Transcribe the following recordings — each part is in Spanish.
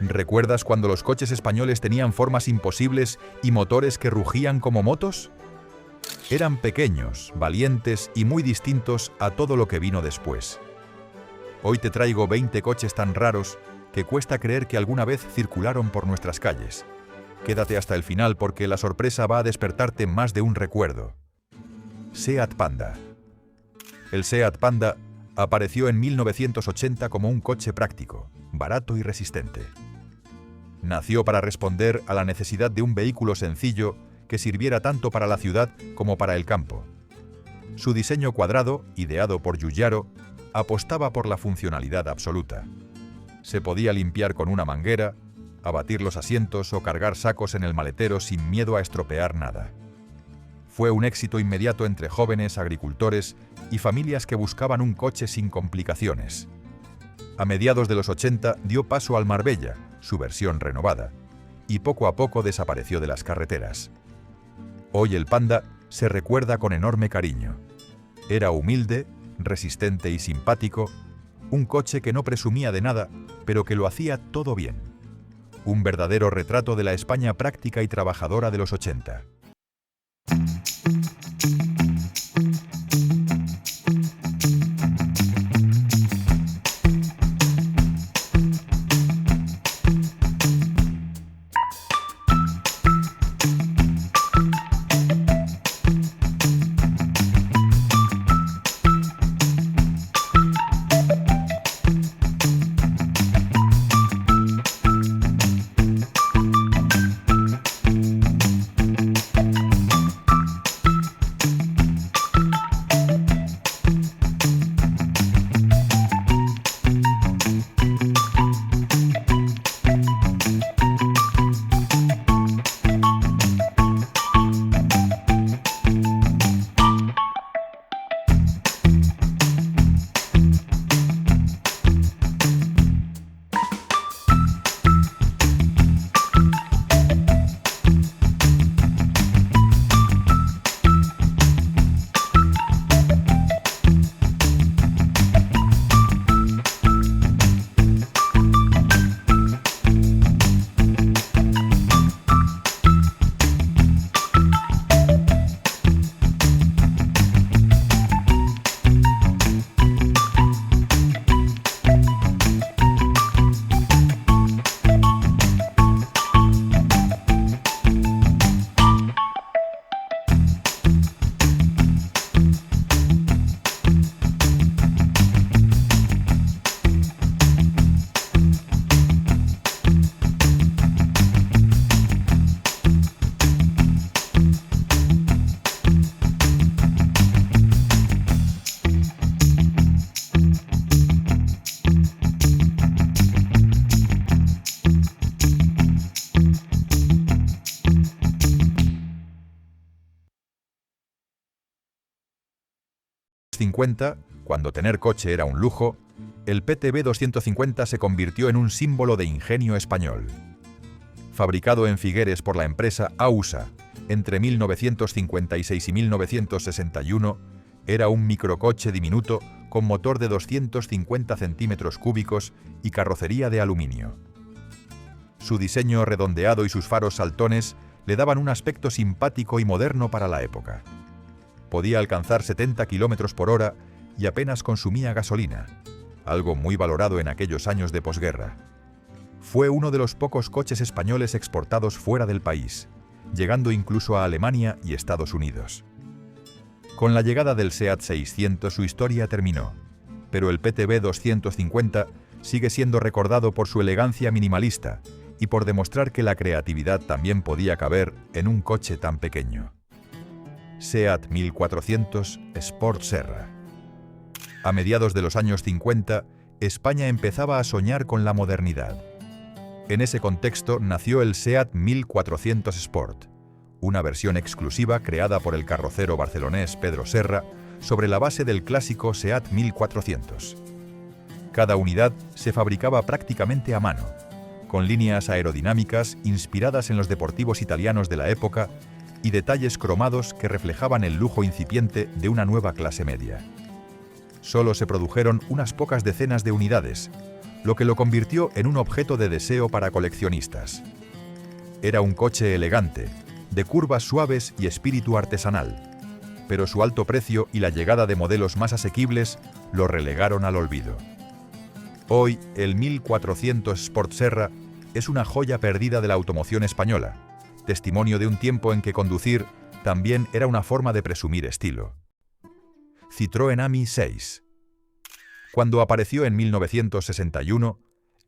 ¿Recuerdas cuando los coches españoles tenían formas imposibles y motores que rugían como motos? Eran pequeños, valientes y muy distintos a todo lo que vino después. Hoy te traigo 20 coches tan raros que cuesta creer que alguna vez circularon por nuestras calles. Quédate hasta el final porque la sorpresa va a despertarte más de un recuerdo. SEAT Panda. El SEAT Panda apareció en 1980 como un coche práctico, barato y resistente. Nació para responder a la necesidad de un vehículo sencillo que sirviera tanto para la ciudad como para el campo. Su diseño cuadrado, ideado por Giugiaro, apostaba por la funcionalidad absoluta. Se podía limpiar con una manguera, abatir los asientos o cargar sacos en el maletero sin miedo a estropear nada. Fue un éxito inmediato entre jóvenes, agricultores y familias que buscaban un coche sin complicaciones. A mediados de los 80 dio paso al Marbella, su versión renovada, y poco a poco desapareció de las carreteras. Hoy el Panda se recuerda con enorme cariño. Era humilde, resistente y simpático, un coche que no presumía de nada, pero que lo hacía todo bien. Un verdadero retrato de la España práctica y trabajadora de los 80. Cuando tener coche era un lujo, el PTB 250 se convirtió en un símbolo de ingenio español. Fabricado en Figueres por la empresa AUSA entre 1956 y 1961, era un microcoche diminuto con motor de 250 centímetros cúbicos y carrocería de aluminio. Su diseño redondeado y sus faros saltones le daban un aspecto simpático y moderno para la época. Podía alcanzar 70 km por hora y apenas consumía gasolina, algo muy valorado en aquellos años de posguerra. Fue uno de los pocos coches españoles exportados fuera del país, llegando incluso a Alemania y Estados Unidos. Con la llegada del SEAT 600 su historia terminó, pero el PTB 250 sigue siendo recordado por su elegancia minimalista y por demostrar que la creatividad también podía caber en un coche tan pequeño. SEAT 1400 Sport Serra. A mediados de los años 50, España empezaba a soñar con la modernidad. En ese contexto nació el SEAT 1400 Sport, una versión exclusiva creada por el carrocero barcelonés Pedro Serra sobre la base del clásico SEAT 1400. Cada unidad se fabricaba prácticamente a mano, con líneas aerodinámicas inspiradas en los deportivos italianos de la época y detalles cromados que reflejaban el lujo incipiente de una nueva clase media. Solo se produjeron unas pocas decenas de unidades, lo que lo convirtió en un objeto de deseo para coleccionistas. Era un coche elegante, de curvas suaves y espíritu artesanal, pero su alto precio y la llegada de modelos más asequibles lo relegaron al olvido. Hoy, el 1400 Sport Serra es una joya perdida de la automoción española, testimonio de un tiempo en que conducir también era una forma de presumir estilo. Citroën Ami 6. Cuando apareció en 1961,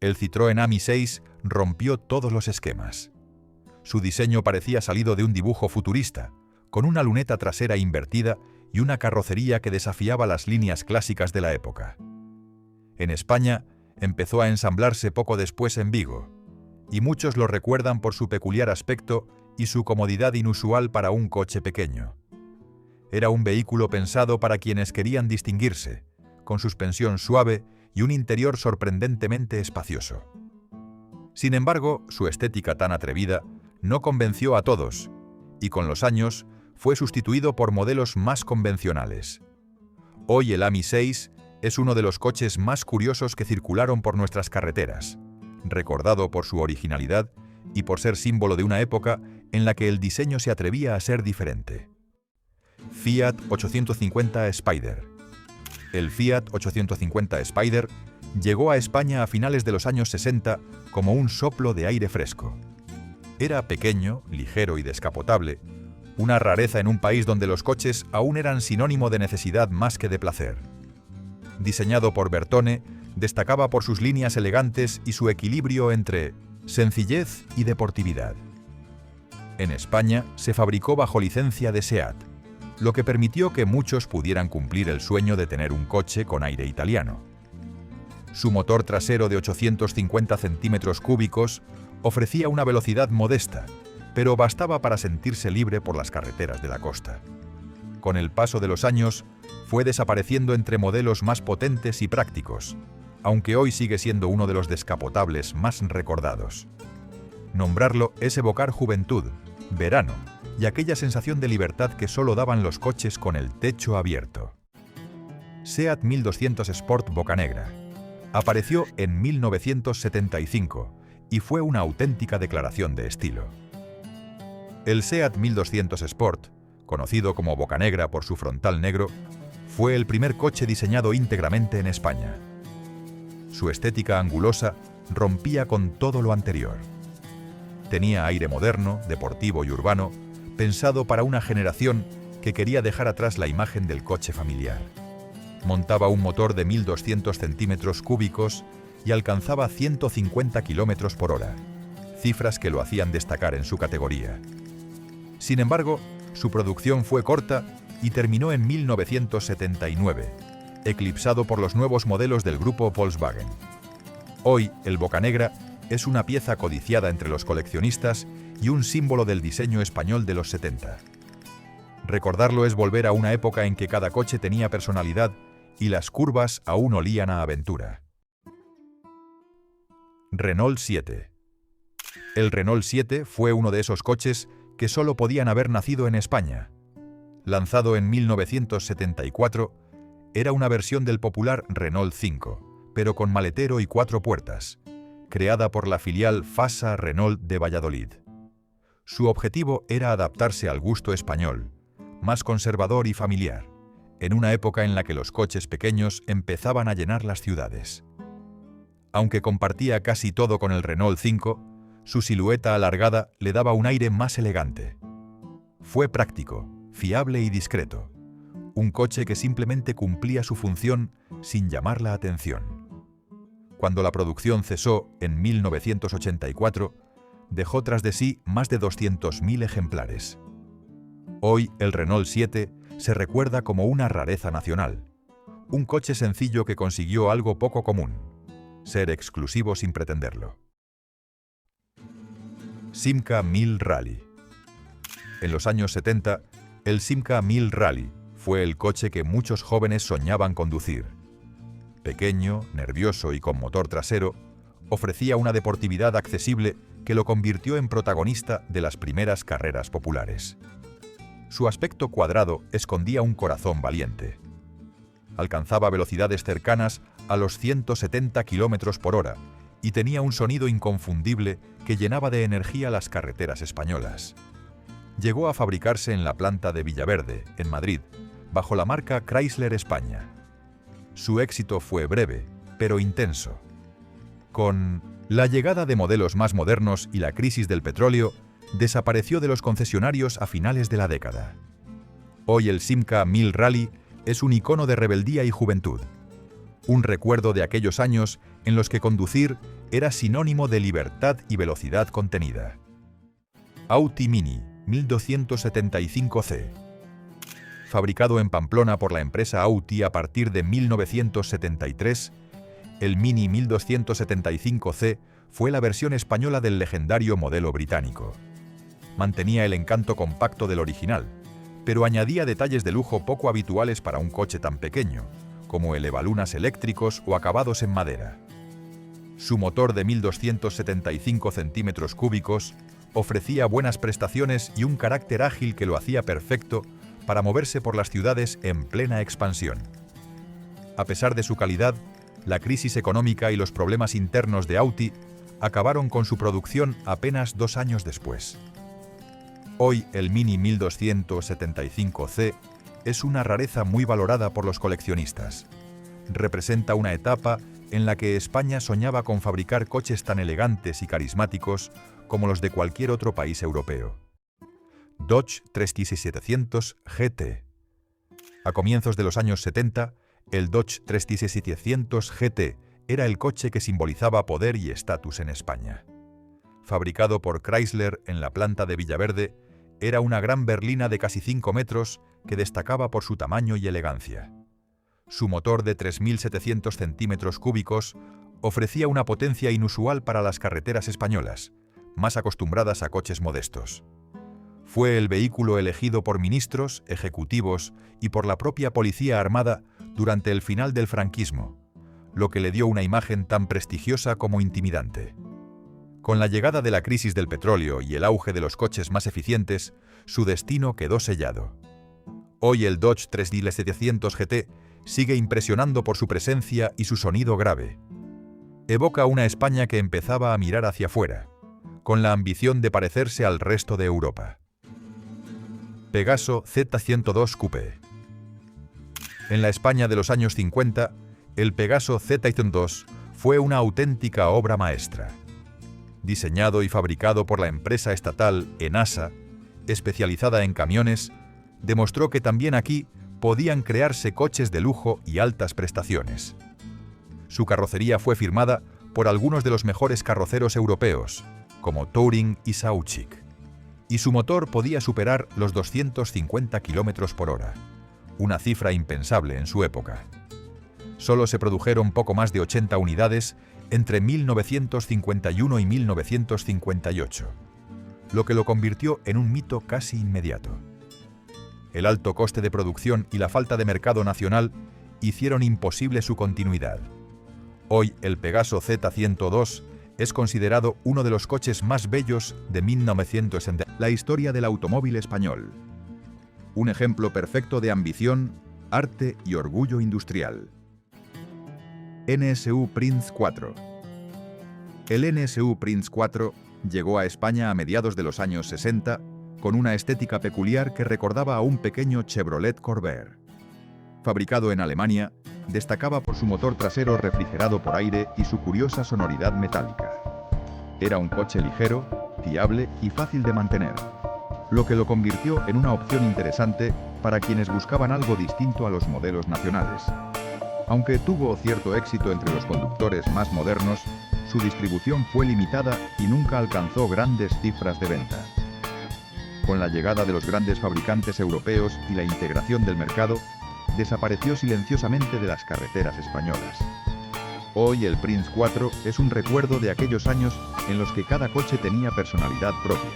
el Citroën Ami 6 rompió todos los esquemas. Su diseño parecía salido de un dibujo futurista, con una luneta trasera invertida y una carrocería que desafiaba las líneas clásicas de la época. En España, empezó a ensamblarse poco después en Vigo, y muchos lo recuerdan por su peculiar aspecto y su comodidad inusual para un coche pequeño. Era un vehículo pensado para quienes querían distinguirse, con suspensión suave y un interior sorprendentemente espacioso. Sin embargo, su estética tan atrevida no convenció a todos, y con los años fue sustituido por modelos más convencionales. Hoy el Ami 6 es uno de los coches más curiosos que circularon por nuestras carreteras, recordado por su originalidad y por ser símbolo de una época en la que el diseño se atrevía a ser diferente. Fiat 850 Spider. El Fiat 850 Spider llegó a España a finales de los años 60 como un soplo de aire fresco. Era pequeño, ligero y descapotable, una rareza en un país donde los coches aún eran sinónimo de necesidad más que de placer. Diseñado por Bertone, destacaba por sus líneas elegantes y su equilibrio entre sencillez y deportividad. En España se fabricó bajo licencia de SEAT, lo que permitió que muchos pudieran cumplir el sueño de tener un coche con aire italiano. Su motor trasero de 850 centímetros cúbicos ofrecía una velocidad modesta, pero bastaba para sentirse libre por las carreteras de la costa. Con el paso de los años, fue desapareciendo entre modelos más potentes y prácticos, aunque hoy sigue siendo uno de los descapotables más recordados. Nombrarlo es evocar juventud, verano y aquella sensación de libertad que solo daban los coches con el techo abierto. SEAT 1200 Sport Bocanegra. Apareció en 1975 y fue una auténtica declaración de estilo. El SEAT 1200 Sport, conocido como Bocanegra por su frontal negro, fue el primer coche diseñado íntegramente en España. Su estética angulosa rompía con todo lo anterior. Tenía aire moderno, deportivo y urbano, pensado para una generación que quería dejar atrás la imagen del coche familiar. Montaba un motor de 1.200 centímetros cúbicos y alcanzaba 150 km por hora, cifras que lo hacían destacar en su categoría. Sin embargo, su producción fue corta y terminó en 1979, eclipsado por los nuevos modelos del grupo Volkswagen. Hoy, el Bocanegra es una pieza codiciada entre los coleccionistas y un símbolo del diseño español de los 70. Recordarlo es volver a una época en que cada coche tenía personalidad y las curvas aún olían a aventura. Renault 7. El Renault 7 fue uno de esos coches que solo podían haber nacido en España. Lanzado en 1974, era una versión del popular Renault 5, pero con maletero y 4 puertas, creada por la filial Fasa Renault de Valladolid. Su objetivo era adaptarse al gusto español, más conservador y familiar, en una época en la que los coches pequeños empezaban a llenar las ciudades. Aunque compartía casi todo con el Renault 5, su silueta alargada le daba un aire más elegante. Fue práctico, fiable y discreto, un coche que simplemente cumplía su función sin llamar la atención. Cuando la producción cesó en 1984, dejó tras de sí más de 200.000 ejemplares. Hoy el Renault 7 se recuerda como una rareza nacional, un coche sencillo que consiguió algo poco común: ser exclusivo sin pretenderlo. Simca 1000 Rally. En los años 70, el Simca 1000 Rally fue el coche que muchos jóvenes soñaban conducir. Pequeño, nervioso y con motor trasero, ofrecía una deportividad accesible que lo convirtió en protagonista de las primeras carreras populares. Su aspecto cuadrado escondía un corazón valiente. Alcanzaba velocidades cercanas a los 170 km por hora y tenía un sonido inconfundible que llenaba de energía las carreteras españolas. Llegó a fabricarse en la planta de Villaverde, en Madrid, bajo la marca Chrysler España. Su éxito fue breve, pero intenso. Con la llegada de modelos más modernos y la crisis del petróleo, desapareció de los concesionarios a finales de la década. Hoy el Simca 1000 Rally es un icono de rebeldía y juventud. Un recuerdo de aquellos años en los que conducir era sinónimo de libertad y velocidad contenida. Audi Mini 1275C. Fabricado en Pamplona por la empresa Audi a partir de 1973, el Mini 1275C fue la versión española del legendario modelo británico. Mantenía el encanto compacto del original, pero añadía detalles de lujo poco habituales para un coche tan pequeño, como elevalunas eléctricos o acabados en madera. Su motor de 1275 centímetros cúbicos ofrecía buenas prestaciones y un carácter ágil que lo hacía perfecto para moverse por las ciudades en plena expansión. A pesar de su calidad, la crisis económica y los problemas internos de Audi acabaron con su producción apenas 2 años después. Hoy el Mini 1275C es una rareza muy valorada por los coleccionistas. Representa una etapa en la que España soñaba con fabricar coches tan elegantes y carismáticos como los de cualquier otro país europeo. Dodge 3700 GT. A comienzos de los años 70, el Dodge 3700 GT era el coche que simbolizaba poder y estatus en España. Fabricado por Chrysler en la planta de Villaverde, era una gran berlina de casi 5 metros que destacaba por su tamaño y elegancia. Su motor de 3.700 centímetros cúbicos ofrecía una potencia inusual para las carreteras españolas, más acostumbradas a coches modestos. Fue el vehículo elegido por ministros, ejecutivos y por la propia Policía Armada durante el final del franquismo, lo que le dio una imagen tan prestigiosa como intimidante. Con la llegada de la crisis del petróleo y el auge de los coches más eficientes, su destino quedó sellado. Hoy el Dodge 3700 GT sigue impresionando por su presencia y su sonido grave. Evoca una España que empezaba a mirar hacia afuera, con la ambición de parecerse al resto de Europa. Pegaso Z102 Coupé. En la España de los años 50, el Pegaso Z102 fue una auténtica obra maestra. Diseñado y fabricado por la empresa estatal Enasa, especializada en camiones, demostró que también aquí podían crearse coches de lujo y altas prestaciones. Su carrocería fue firmada por algunos de los mejores carroceros europeos, como Touring y Sauchic, y su motor podía superar los 250 km por hora, una cifra impensable en su época. Solo se produjeron poco más de 80 unidades entre 1951 y 1958, lo que lo convirtió en un mito casi inmediato. El alto coste de producción y la falta de mercado nacional hicieron imposible su continuidad. Hoy el Pegaso Z102 es considerado uno de los coches más bellos de 1960. La historia del automóvil español. Un ejemplo perfecto de ambición, arte y orgullo industrial. NSU Prince 4. El NSU Prince 4 llegó a España a mediados de los años 60 con una estética peculiar que recordaba a un pequeño Chevrolet Corvair. Fabricado en Alemania, destacaba por su motor trasero refrigerado por aire y su curiosa sonoridad metálica. Era un coche ligero, fiable y fácil de mantener, lo que lo convirtió en una opción interesante para quienes buscaban algo distinto a los modelos nacionales. Aunque tuvo cierto éxito entre los conductores más modernos, su distribución fue limitada y nunca alcanzó grandes cifras de venta. Con la llegada de los grandes fabricantes europeos y la integración del mercado, desapareció silenciosamente de las carreteras españolas. Hoy el Prince 4 es un recuerdo de aquellos años en los que cada coche tenía personalidad propia.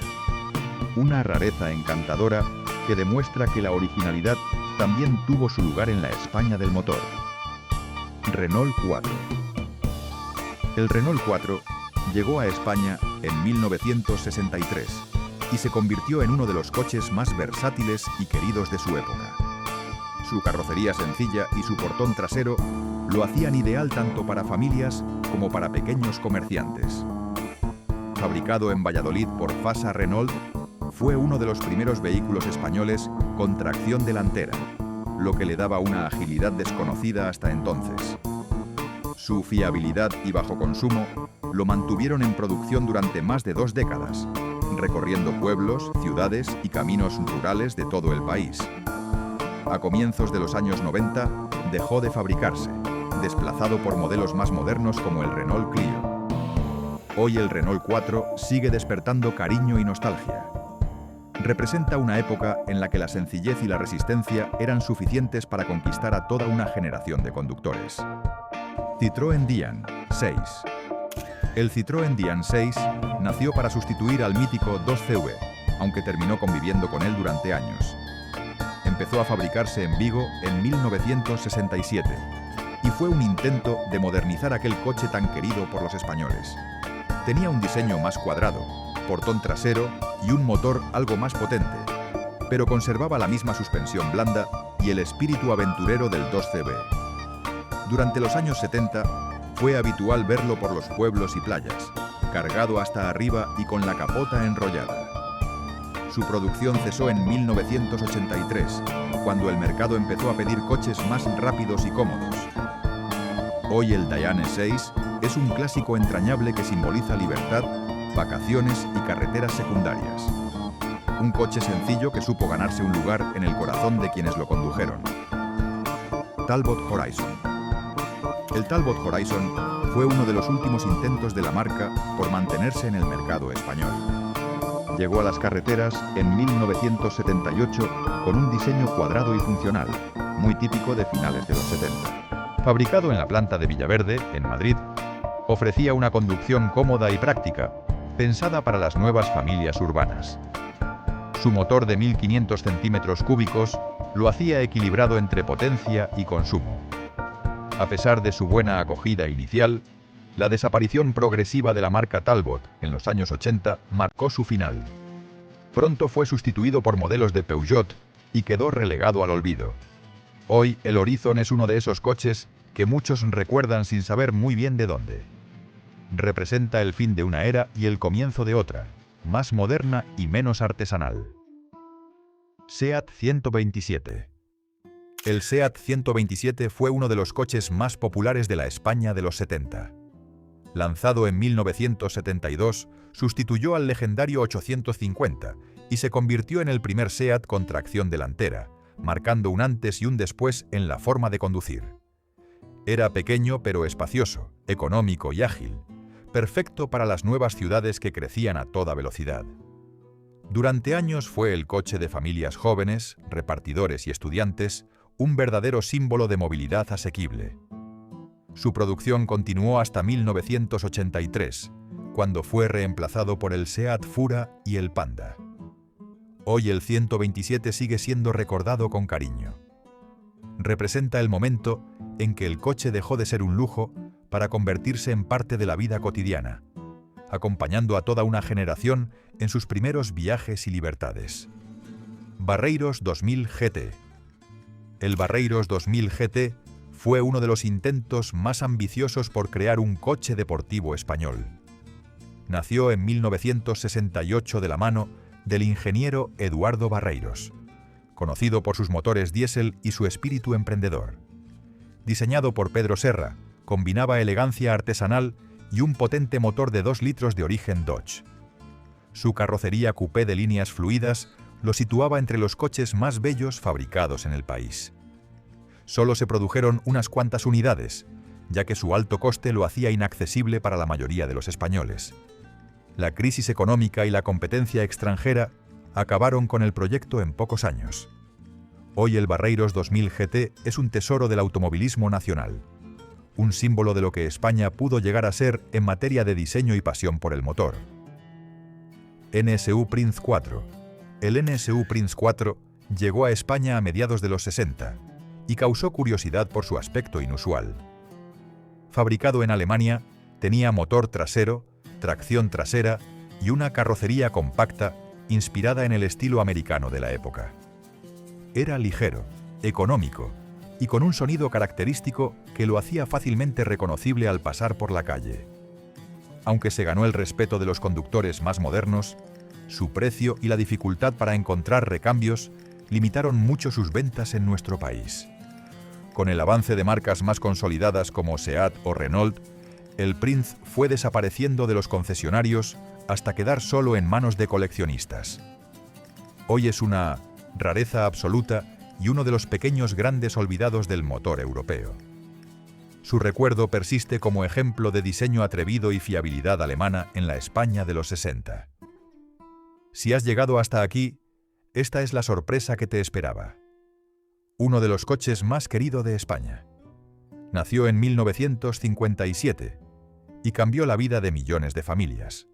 Una rareza encantadora que demuestra que la originalidad también tuvo su lugar en la España del motor. Renault 4. El Renault 4 llegó a España en 1963 y se convirtió en uno de los coches más versátiles y queridos de su época. Su carrocería sencilla y su portón trasero lo hacían ideal tanto para familias como para pequeños comerciantes. Fabricado en Valladolid por Fasa Renault, fue uno de los primeros vehículos españoles con tracción delantera, lo que le daba una agilidad desconocida hasta entonces. Su fiabilidad y bajo consumo lo mantuvieron en producción durante más de 2 décadas, recorriendo pueblos, ciudades y caminos rurales de todo el país. A comienzos de los años 90 dejó de fabricarse, desplazado por modelos más modernos como el Renault Clio. Hoy el Renault 4 sigue despertando cariño y nostalgia. Representa una época en la que la sencillez y la resistencia eran suficientes para conquistar a toda una generación de conductores. Citroën Dian 6. El Citroën Dian 6 nació para sustituir al mítico 2CV, aunque terminó conviviendo con él durante años. Empezó a fabricarse en Vigo en 1967 y fue un intento de modernizar aquel coche tan querido por los españoles. Tenía un diseño más cuadrado, portón trasero y un motor algo más potente, pero conservaba la misma suspensión blanda y el espíritu aventurero del 2CV. Durante los años 70 fue habitual verlo por los pueblos y playas, cargado hasta arriba y con la capota enrollada. Su producción cesó en 1983, cuando el mercado empezó a pedir coches más rápidos y cómodos. Hoy el Dian 6 es un clásico entrañable que simboliza libertad, vacaciones y carreteras secundarias. Un coche sencillo que supo ganarse un lugar en el corazón de quienes lo condujeron. Talbot Horizon. El Talbot Horizon fue uno de los últimos intentos de la marca por mantenerse en el mercado español. Llegó a las carreteras en 1978 con un diseño cuadrado y funcional, muy típico de finales de los 70. Fabricado en la planta de Villaverde, en Madrid, ofrecía una conducción cómoda y práctica, pensada para las nuevas familias urbanas. Su motor de 1500 centímetros cúbicos lo hacía equilibrado entre potencia y consumo. A pesar de su buena acogida inicial, la desaparición progresiva de la marca Talbot en los años 80 marcó su final. Pronto fue sustituido por modelos de Peugeot y quedó relegado al olvido. Hoy el Horizon es uno de esos coches que muchos recuerdan sin saber muy bien de dónde. Representa el fin de una era y el comienzo de otra, más moderna y menos artesanal. SEAT 127. El SEAT 127 fue uno de los coches más populares de la España de los 70. Lanzado en 1972, sustituyó al legendario 850 y se convirtió en el primer SEAT con tracción delantera, marcando un antes y un después en la forma de conducir. Era pequeño pero espacioso, económico y ágil, perfecto para las nuevas ciudades que crecían a toda velocidad. Durante años fue el coche de familias jóvenes, repartidores y estudiantes, un verdadero símbolo de movilidad asequible. Su producción continuó hasta 1983, cuando fue reemplazado por el SEAT Fura y el Panda. Hoy el 127 sigue siendo recordado con cariño. Representa el momento en que el coche dejó de ser un lujo para convertirse en parte de la vida cotidiana, acompañando a toda una generación en sus primeros viajes y libertades. Barreiros 2000 GT. El Barreiros 2000 GT fue uno de los intentos más ambiciosos por crear un coche deportivo español. Nació en 1968 de la mano del ingeniero Eduardo Barreiros, conocido por sus motores diésel y su espíritu emprendedor. Diseñado por Pedro Serra, combinaba elegancia artesanal y un potente motor de 2 litros de origen Dodge. Su carrocería coupé de líneas fluidas lo situaba entre los coches más bellos fabricados en el país. Solo se produjeron unas cuantas unidades, ya que su alto coste lo hacía inaccesible para la mayoría de los españoles. La crisis económica y la competencia extranjera acabaron con el proyecto en pocos años. Hoy el Barreiros 2000 GT es un tesoro del automovilismo nacional, un símbolo de lo que España pudo llegar a ser en materia de diseño y pasión por el motor. NSU Prince 4. El NSU Prince 4 llegó a España a mediados de los 60 y causó curiosidad por su aspecto inusual. Fabricado en Alemania, tenía motor trasero, tracción trasera y una carrocería compacta inspirada en el estilo americano de la época. Era ligero, económico y con un sonido característico que lo hacía fácilmente reconocible al pasar por la calle. Aunque se ganó el respeto de los conductores más modernos, su precio y la dificultad para encontrar recambios limitaron mucho sus ventas en nuestro país. Con el avance de marcas más consolidadas como Seat o Renault, el Prince fue desapareciendo de los concesionarios hasta quedar solo en manos de coleccionistas. Hoy es una rareza absoluta y uno de los pequeños grandes olvidados del motor europeo. Su recuerdo persiste como ejemplo de diseño atrevido y fiabilidad alemana en la España de los 60. Si has llegado hasta aquí, esta es la sorpresa que te esperaba. Uno de los coches más queridos de España. Nació en 1957 y cambió la vida de millones de familias.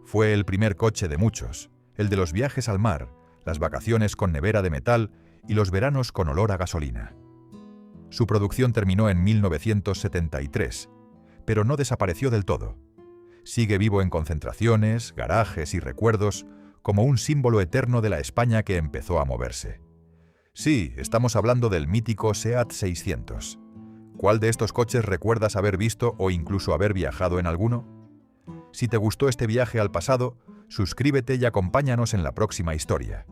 Fue el primer coche de muchos, el de los viajes al mar, las vacaciones con nevera de metal y los veranos con olor a gasolina. Su producción terminó en 1973, pero no desapareció del todo. Sigue vivo en concentraciones, garajes y recuerdos como un símbolo eterno de la España que empezó a moverse. Sí, estamos hablando del mítico SEAT 600. ¿Cuál de estos coches recuerdas haber visto o incluso haber viajado en alguno? Si te gustó este viaje al pasado, suscríbete y acompáñanos en la próxima historia.